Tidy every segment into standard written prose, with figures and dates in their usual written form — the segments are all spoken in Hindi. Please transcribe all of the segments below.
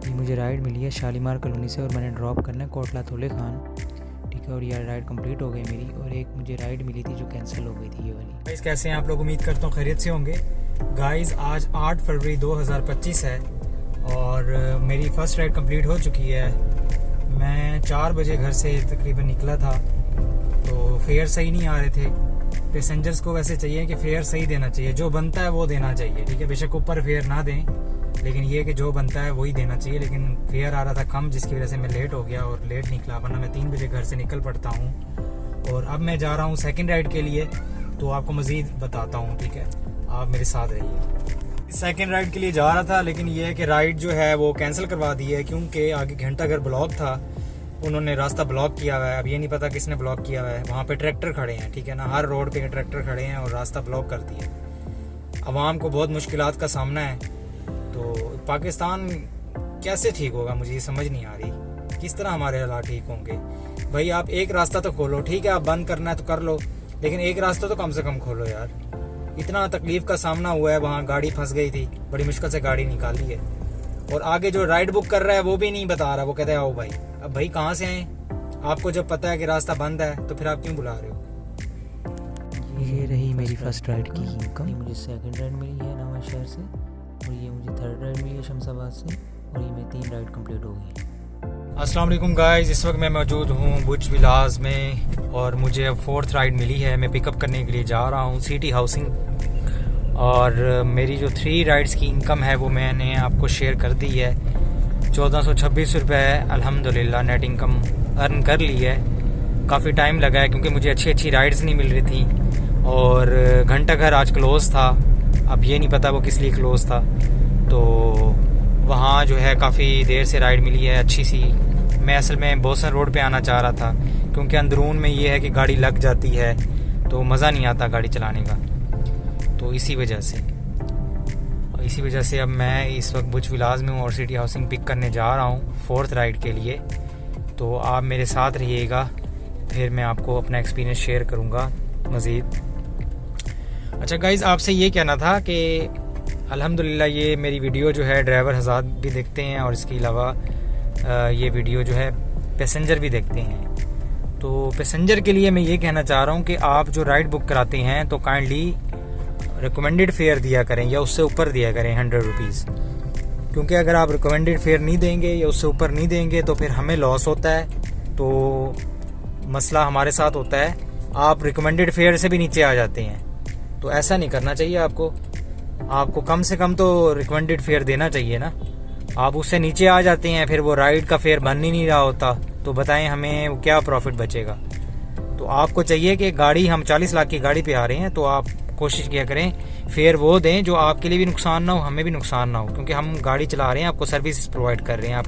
ये मुझे राइड मिली है शालीमार कॉलोनी से और मैंने ड्रॉप करना है कोटला तोले खान, ठीक है। और ये राइड कंप्लीट हो गई मेरी, और एक मुझे राइड मिली थी जो कैंसिल हो गई थी, ये वाली। गाइस कैसे हैं आप लोग? उम्मीद करता हूँ खैरियत से होंगे। गाइस आज 8 फरवरी 2025 है और मेरी फ़र्स्ट राइड कंप्लीट हो चुकी है। मैं 4 बजे घर से तकरीबन निकला था, तो फेयर सही नहीं आ रहे थे। पैसेंजर्स को वैसे चाहिए कि फेयर सही देना चाहिए, जो बनता है वो देना चाहिए, ठीक है। बेशक ऊपर फेयर ना दें, लेकिन ये कि जो बनता है वही देना चाहिए। लेकिन फेयर आ रहा था कम, जिसकी वजह से मैं लेट हो गया और लेट निकला, वरना मैं 3 बजे घर से निकल पड़ता हूँ। और अब मैं जा रहा हूँ सेकंड राइड के लिए, तो आपको मज़ीद बताता हूँ, ठीक है। आप मेरे साथ रहिए। सेकंड राइड के लिए जा रहा था, लेकिन ये है कि राइड जो है वो कैंसिल करवा दी है, क्योंकि आगे घंटाघर ब्लॉक था। उन्होंने रास्ता ब्लॉक किया हुआ है। अब ये नहीं पता किसने ब्लॉक किया हुआ है। वहाँ पे ट्रैक्टर खड़े हैं, ठीक है ना, हर रोड पे ट्रैक्टर खड़े हैं और रास्ता ब्लॉक कर दिया। अवाम को बहुत मुश्किलात का सामना है। तो पाकिस्तान कैसे ठीक होगा, मुझे ये समझ नहीं आ रही। किस तरह हमारे हालात ठीक होंगे? भाई आप एक रास्ता तो खोलो, ठीक है, आप बंद करना है तो कर लो, लेकिन एक रास्ता तो कम से कम खोलो यार। इतना तकलीफ का सामना हुआ है, वहाँ गाड़ी फंस गई थी, बड़ी मुश्किल से गाड़ी निकाली है। और आगे जो राइड बुक कर रहा है वो भी नहीं बता रहा, वो कहते हैं आओ भाई। अब भाई कहाँ से आए? आपको जब पता है कि रास्ता बंद है तो फिर आप क्यों बुला रहे हो? ये रही मेरी फर्स्ट राइड की इनकम। ये मुझे सेकंड राइड मिली है नवा शहर से, और ये मुझे थर्ड राइड मिली है शमशाबाद से, और ये मेरी 3 राइड कंप्लीट हो गई है। अस्सलाम वालेकुम गाइस, इस वक्त मैं मौजूद हूँ बुर्ज विलास में और मुझे अब 4th राइड मिली है। मैं पिकअप करने के लिए जा रहा हूँ सिटी हाउसिंग, और मेरी जो 3 राइड्स की इनकम है वो मैंने आपको शेयर कर दी है। 1426 रुपये अल्हम्दुलिल्लाह नेट इनकम अर्न कर ली है। काफ़ी टाइम लगा है क्योंकि मुझे अच्छी राइड्स नहीं मिल रही थी, और घंटाघर आज क्लोज़ था। अब ये नहीं पता वो किस लिए क्लोज़ था, तो वहाँ जो है काफ़ी देर से राइड मिली है अच्छी सी। मैं असल में बोसन रोड पे आना चाह रहा था, क्योंकि अंदरून में ये है कि गाड़ी लग जाती है तो मज़ा नहीं आता गाड़ी चलाने का, तो इसी वजह से अब मैं इस वक्त बुर्ज विलास में हूँ और सिटी हाउसिंग पिक करने जा रहा हूँ 4th राइड के लिए। तो आप मेरे साथ रहिएगा, फिर मैं आपको अपना एक्सपीरियंस शेयर करूँगा मज़ीद। अच्छा गाइज़, आपसे ये कहना था कि अल्हम्दुलिल्लाह ये मेरी वीडियो जो है ड्राइवर हज़रात भी देखते हैं, और इसके अलावा ये वीडियो जो है पैसेंजर भी देखते हैं। तो पैसेंजर के लिए मैं ये कहना चाह रहा हूँ कि आप जो राइड बुक कराते हैं तो काइंडली रिकमेंडेड फेयर दिया करें, या उससे ऊपर दिया करें 100 रुपीज़। क्योंकि अगर आप रिकमेंडेड फेयर नहीं देंगे या उससे ऊपर नहीं देंगे तो फिर हमें लॉस होता है, तो मसला हमारे साथ होता है। आप रिकमेंडेड फेयर से भी नीचे आ जाते हैं, तो ऐसा नहीं करना चाहिए आपको कम से कम तो रिकमेंडेड फेयर देना चाहिए ना। आप उससे नीचे आ जाते हैं, फिर वो राइड का फेयर बन ही नहीं रहा होता, तो बताएं हमें क्या प्रॉफिट बचेगा। तो आपको चाहिए कि गाड़ी, हम 40 लाख की गाड़ी पे आ रहे हैं, तो आप कोशिश किया करें फेयर वो दें जो आपके लिए भी नुकसान ना हो, हमें भी नुकसान ना हो, क्योंकि हम गाड़ी चला रहे हैं, आपको सर्विस प्रोवाइड कर रहे हैं। आप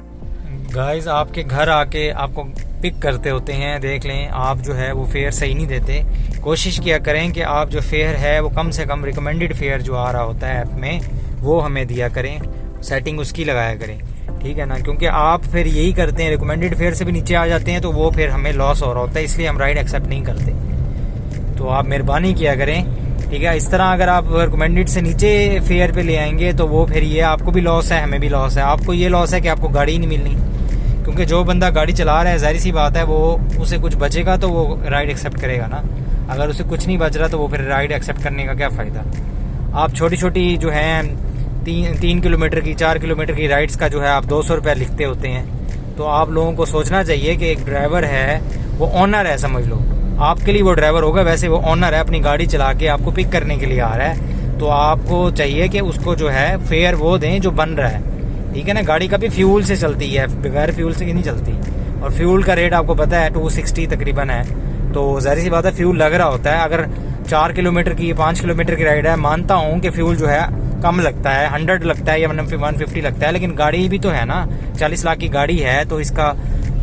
गाइस आपके घर आके आपको पिक करते होते हैं, देख लें आप जो है वो फेयर सही नहीं देते। कोशिश किया करें कि आप जो फेयर है वो कम से कम रिकमेंडेड फेयर जो आ रहा होता है ऐप में वो हमें दिया करें, सेटिंग उसकी लगाया करें, ठीक है ना। क्योंकि आप फिर यही करते हैं, रिकमेंडेड फेयर से भी नीचे आ जाते हैं, तो वो फिर हमें लॉस हो रहा होता है, इसलिए हम राइड एक्सेप्ट नहीं करते। तो आप मेहरबानी किया करें, ठीक है। इस तरह अगर आप रिकमेंडेड से नीचे फेयर पे ले आएंगे तो वो फिर ये आपको भी लॉस है, हमें भी लॉस है। आपको ये लॉस है कि आपको गाड़ी ही नहीं मिलनी, क्योंकि जो बंदा गाड़ी चला रहा है जाहिर सी बात है वो उसे कुछ बचेगा तो वो राइड एक्सेप्ट करेगा ना। अगर उसे कुछ नहीं बच रहा तो वो फिर राइड एक्सेप्ट करने का क्या फ़ायदा। आप छोटी छोटी जो हैं 3 किलोमीटर की 4 किलोमीटर की राइड्स का जो है आप 200 रुपये लिखते होते हैं। तो आप लोगों को सोचना चाहिए कि एक ड्राइवर है वो ऑनर है, समझ लो आपके लिए वो ड्राइवर होगा, वैसे वो ऑनर है, अपनी गाड़ी चला के आपको पिक करने के लिए आ रहा है। तो आपको चाहिए कि उसको जो है फेयर वो दें जो बन रहा है, ठीक है ना। गाड़ी कभी फ्यूल से चलती है, बगैर फ्यूल से नहीं चलती, और फ्यूल का रेट आपको पता है 260 तकरीबन है, तो ज़ाहिर सी बात है फ्यूल लग रहा होता है। अगर 4 किलोमीटर की 5 किलोमीटर की राइड है, मानता हूँ कि फ्यूल जो है कम लगता है, 100 लगता है या 150 लगता है, लेकिन गाड़ी भी तो है ना, 40 लाख की गाड़ी है, तो इसका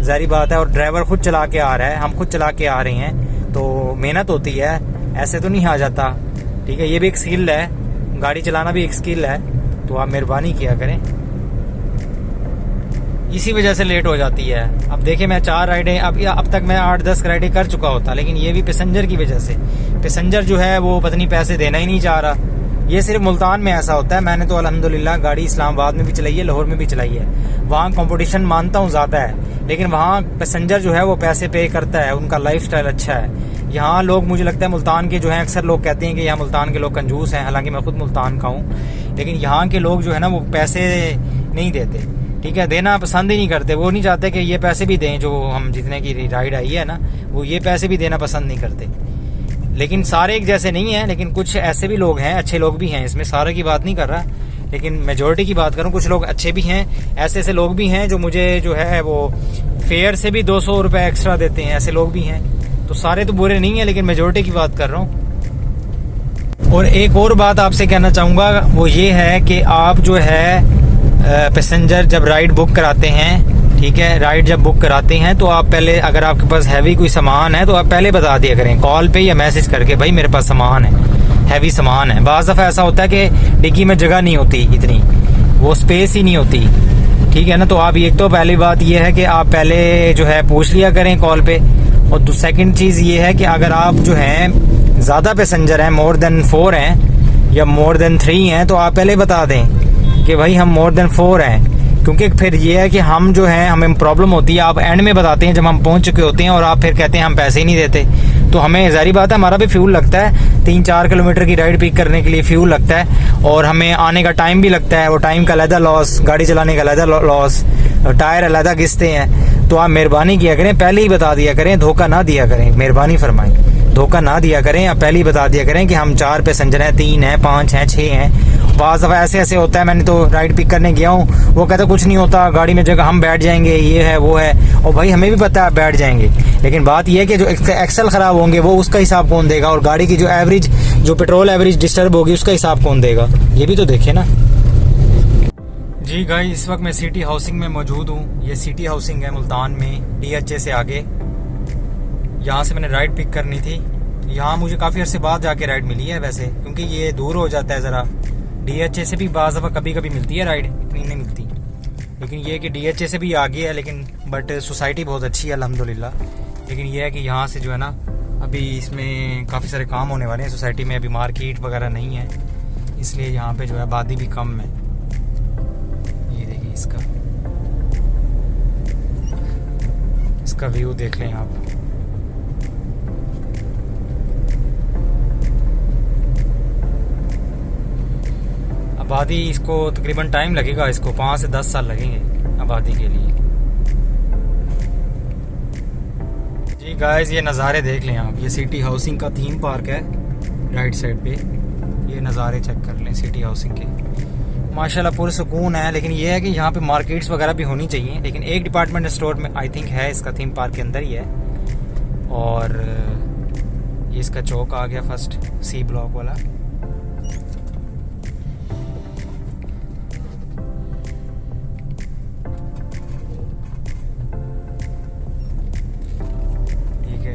ज़ाहिर बात है। और ड्राइवर खुद चला के आ रहा है, हम खुद चला के आ रहे हैं, तो मेहनत होती है, ऐसे तो नहीं आ जाता, ठीक है। ये भी एक स्किल है, गाड़ी चलाना भी एक स्किल है, तो आप मेहरबानी किया करें। इसी वजह से लेट हो जाती है। अब देखिए मैं 4 राइडें अब तक मैं 8-10 राइडें कर चुका होता, लेकिन ये भी पैसेंजर की वजह से। पैसेंजर जो है वो पता नहीं पैसे देना ही नहीं चाह रहा, ये सिर्फ मुल्तान में ऐसा होता है। मैंने तो अल्हम्दुलिल्लाह गाड़ी इस्लामाबाद में भी चलाई है, लाहौर में भी चलाई है। वहाँ कंपटीशन मानता हूँ ज़्यादा है, लेकिन वहाँ पैसेंजर जो है वो पैसे पे करता है, उनका लाइफस्टाइल अच्छा है। यहाँ लोग, मुझे लगता है मुल्तान के जो हैं, अक्सर लोग कहते हैं कि यहाँ मुल्तान के लोग कंजूस हैं, हालांकि मैं खुद मुल्तान का हूँ, लेकिन यहाँ के लोग जो है ना वो पैसे नहीं देते, ठीक है, देना पसंद ही नहीं करते। वो नहीं चाहते कि ये पैसे भी दें, जो हम जितने की राइड आई है ना, वो ये पैसे भी देना पसंद नहीं करते। लेकिन सारे एक जैसे नहीं हैं, लेकिन कुछ ऐसे भी लोग हैं, अच्छे लोग भी हैं, इसमें सारे की बात नहीं कर रहा, लेकिन मेजोरिटी की बात करूँ, कुछ लोग अच्छे भी हैं। ऐसे ऐसे लोग भी हैं जो मुझे जो है वो फेयर से भी 200 रुपये एक्स्ट्रा देते हैं, ऐसे लोग भी हैं। तो सारे तो बुरे नहीं हैं, लेकिन मेजोरिटी की बात कर रहा हूँ। और एक और बात आपसे कहना चाहूँगा, वो ये है कि आप जो है पैसेंजर जब राइड बुक कराते हैं, ठीक है, राइड जब बुक कराते हैं तो आप पहले, अगर आपके पास हैवी कोई सामान है तो आप पहले बता दिया करें कॉल पे या मैसेज करके, भाई मेरे पास सामान है, हैवी सामान है। बाज़ दफ़ा ऐसा होता है कि डिग्गी में जगह नहीं होती, इतनी वो स्पेस ही नहीं होती, ठीक है ना। तो आप, एक तो पहली बात ये है कि आप पहले जो है पूछ लिया करें कॉल पे। और सेकंड चीज़ ये है कि अगर आप जो हैं ज़्यादा पैसेंजर हैं, मोर देन 4 हैं या मोर देन 3 हैं, तो आप पहले बता दें कि भाई हम मोर देन 4 हैं, क्योंकि फिर ये है कि हम जो है, हमें प्रॉब्लम होती है। आप एंड में बताते हैं जब हम पहुंच चुके होते हैं, और आप फिर कहते हैं हम पैसे ही नहीं देते, तो हमें ज़ाहिर बात है हमारा भी फ्यूल लगता है, 3-4 किलोमीटर की राइड पिक करने के लिए फ्यूल लगता है, और हमें आने का टाइम भी लगता है। वो टाइम का अलहदा लॉस, गाड़ी चलाने का अलहदा लॉस, टायर अलहदा घिसते हैं। तो आप मेहरबानी किया करें, पहले ही बता दिया करें, धोखा ना दिया करें, मेहरबानी फरमाएं, धोखा ना दिया करें। आप पहले ही बता दिया करें कि हम 4 पैसेंजर हैं, 3 हैं, 5 हैं, 6 हैं। बाज़ दफ़ा ऐसे ऐसे होता है, मैंने तो राइड पिक करने गया हूँ, वो कहता कुछ नहीं होता, गाड़ी में जगह, हम बैठ जाएंगे, ये है वो है, और भाई हमें भी पता है बैठ जाएंगे, लेकिन बात यह है कि जो एक्सल ख़राब होंगे वो उसका हिसाब कौन देगा, और गाड़ी की जो एवरेज, जो पेट्रोल एवरेज डिस्टर्ब होगी उसका हिसाब कौन देगा, ये भी तो देखे ना। जी गाइस, इस वक्त मैं सिटी हाउसिंग में मौजूद हूँ। ये सिटी हाउसिंग है मुल्तान में, DHA से आगे। यहाँ से मैंने राइड पिक करनी थी। यहाँ मुझे काफ़ी अर्से बाद जाके राइड मिली है वैसे, क्योंकि ये दूर हो जाता है ज़रा। DHA से भी बाज़ दफ़ा कभी कभी मिलती है राइड, इतनी नहीं मिलती, लेकिन ये है कि DHA से भी आगे है, लेकिन बट सोसाइटी बहुत अच्छी है अल्हम्दुलिल्लाह। लेकिन ये है कि यहाँ से जो है ना, अभी इसमें काफ़ी सारे काम होने वाले हैं सोसाइटी में, अभी मार्केट वगैरह नहीं है, इसलिए यहाँ पे जो है आबादी भी कम है। ये देखिए इसका व्यू देख लें आप। आबादी, इसको तकरीबन टाइम लगेगा, इसको 5 से 10 साल लगेंगे आबादी के लिए। जी गाइस, ये नज़ारे देख लें आप। ये सिटी हाउसिंग का थीम पार्क है राइट साइड पे, ये नज़ारे चेक कर लें सिटी हाउसिंग के। माशाल्लाह पुरसुकून है, लेकिन ये है कि यहाँ पे मार्केट्स वगैरह भी होनी चाहिए, लेकिन एक डिपार्टमेंट स्टोर में आई थिंक है, इसका थीम पार्क के अंदर ही है। और ये इसका चौक आ गया फर्स्ट, C ब्लॉक वाला।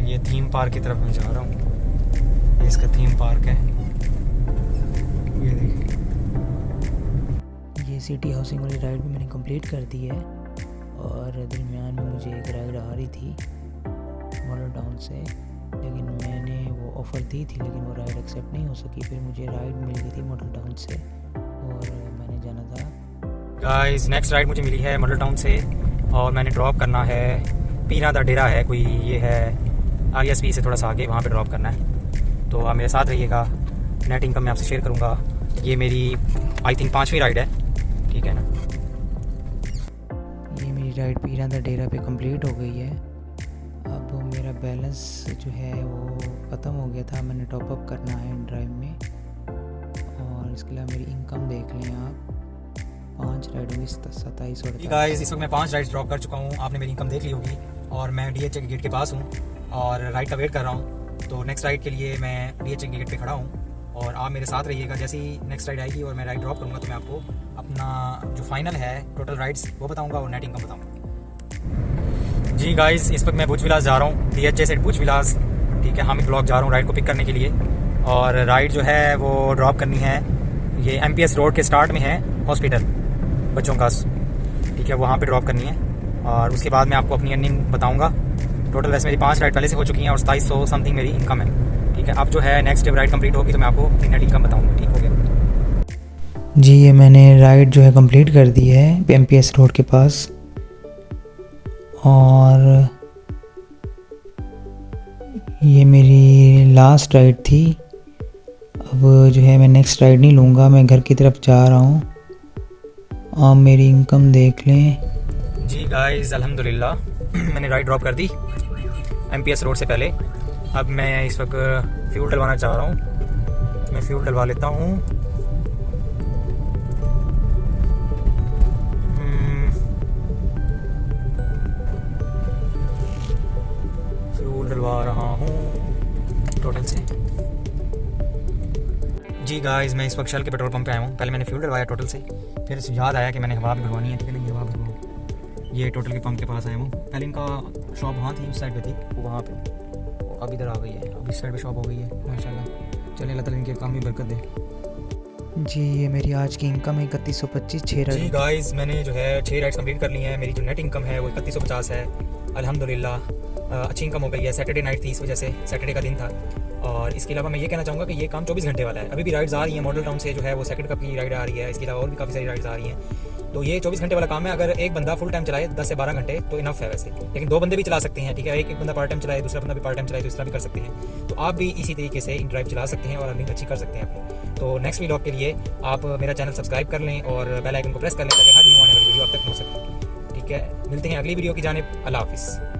ये थीम पार्क की तरफ मैं जा रहा हूँ, ये इसका थीम पार्क है, ये देखिए। ये सिटी हाउसिंग वाली राइड भी मैंने कंप्लीट कर दी है, और दरमियान में मुझे एक राइड आ रही थी मॉडल टाउन से, लेकिन मैंने वो ऑफ़र दी थी, लेकिन वो राइड एक्सेप्ट नहीं हो सकी। फिर मुझे राइड मिल गई थी मॉडल टाउन से, और मैंने जाना था। गाइस, नेक्स्ट राइड मुझे मिली है मॉडल टाउन से, और मैंने ड्रॉप करना है पीरा दा डेरा है कोई, ये है RSP से थोड़ा सा आगे, वहाँ पे ड्रॉप करना है। तो आप मेरे साथ रहिएगा, नेट इनकम मैं आपसे शेयर करूँगा। ये मेरी आई थिंक 5वीं राइड है, ठीक है ना। ये मेरी राइड पीरा दा डेरा पे कंप्लीट हो गई है। अब मेरा बैलेंस जो है वो ख़त्म हो गया था, मैंने टॉप अप करना है ड्राइव में। और इसके अलावा मेरी इनकम देख लें आप, 5 राइड हुई, 27 और गाइस, इस वक्त मैं 5 राइड्स ड्रॉप कर चुका हूँ। आपने मेरी इनकम देख ली होगी, और मैं DHA के गेट के पास हूँ और राइड का वेट कर रहा हूँ। तो नेक्स्ट राइड के लिए मैं DHA के गेट पे खड़ा हूँ, और आप मेरे साथ रहिएगा। जैसे ही नेक्स्ट राइड आएगी और मैं राइड ड्रॉप करूँगा, तो मैं आपको अपना जो फाइनल है टोटल राइड्स वो बताऊँगा, और नेट इनकम बताऊँगा। जी गाइस, इस वक्त मैं भुज विलास जा रहा हूँ, DHA से भुज विलास, ठीक है। हामिद ब्लॉक जा रहा हूँ राइड को पिक करने के लिए, और राइड जो है वो ड्रॉप करनी है, ये MPS रोड के स्टार्ट में है हॉस्पिटल बच्चों का, ठीक है, वहाँ पे ड्रॉप करनी है। और उसके बाद मैं आपको अपनी अर्निंग बताऊँगा। टोटल वैसे मेरी 5 राइड पहले से हो चुकी हैं, और 2700 समथिंग मेरी इनकम है, ठीक है। अब जो है नेक्स्ट राइड कंप्लीट होगी तो मैं आपको अपनी नेट इनकम बताऊँगा, ठीक हो गया। जी ये मैंने राइड जो है कंप्लीट कर दी है MPS रोड के पास, और ये मेरी लास्ट राइड थी। अब जो है मैं नेक्स्ट राइड नहीं लूँगा, मैं घर की तरफ जा रहा हूँ। आप मेरी इनकम देख लें। जी गाइस अल्हम्दुलिल्लाह मैंने राइड ड्रॉप कर दी MPS रोड से पहले। अब मैं इस वक्त फ्यूल डलवाना चाह रहा हूँ, मैं फ्यूल डलवा लेता हूँ। फ्यूल डलवा रहा हूँ टोटल से। जी गाइस मैं इस वक्त शल के पेट्रोल पंप पे आया हूँ। पहले मैंने फ्यूल डलवाया टोटल से, फिर याद आया कि मैंने हवा भी भरवानी है, ठीक है ना, ये हवा भरवाऊँ। ये टोटल के पंप के पास आया हूँ। पहले इनका शॉप वहाँ थी, उस साइड पे थी, वो वहाँ पे, और अब इधर आ गई है, अब इस साइड पे शॉप हो गई है माशाल्लाह। चलिए अल्लाह ताला इनके काम में बरकत दे। जी ये मेरी आज की इनकम है 3125 6 जी राइड। गाइस मैंने जो है 6 राइड्स कंप्लीट कर ली हैं। मेरी जो नेट इनकम है वो 3150 है अल्हम्दुलिल्लाह। अच्छी इनकम हो गई है। सैटरडे नाइट थी, इस वजह से सैटरडे का दिन था। और इसके अलावा मैं ये कहना चाहूँगा कि ये काम 24 घंटे वाला है। अभी भी राइड्स आ रही हैं, मॉडल टाउन से जो है वो सेकंड कप की राइड आ रही है। इसके अलावा और भी काफ़ी सारी राइड्स आ रही हैं। तो ये 24 घंटे वाला काम है। अगर एक बंदा फुल टाइम चलाए 10 से 12 घंटे तो इनफ है वैसे, लेकिन 2 बंदे भी चला सकते हैं, ठीक है। एक बंदा पार्ट टाइम चलाए, दूसरा बंदा भी पार्ट टाइम चलाए, तो इस तरह भी कर सकते हैं। तो आप भी इसी तरीके से इन ड्राइव चला सकते हैं और अर्निंग अच्छी कर सकते हैं अपनी। तो नेक्स्ट व्लॉग के लिए आप मेरा चैनल सब्सक्राइब कर लें और बेल आइकन को प्रेस कर लें ताकि हर न्यू आने वाली वीडियो आप तक पहुँच सके, ठीक है। मिलते हैं अगली वीडियो की जानिब। अल्लाह हाफिज़।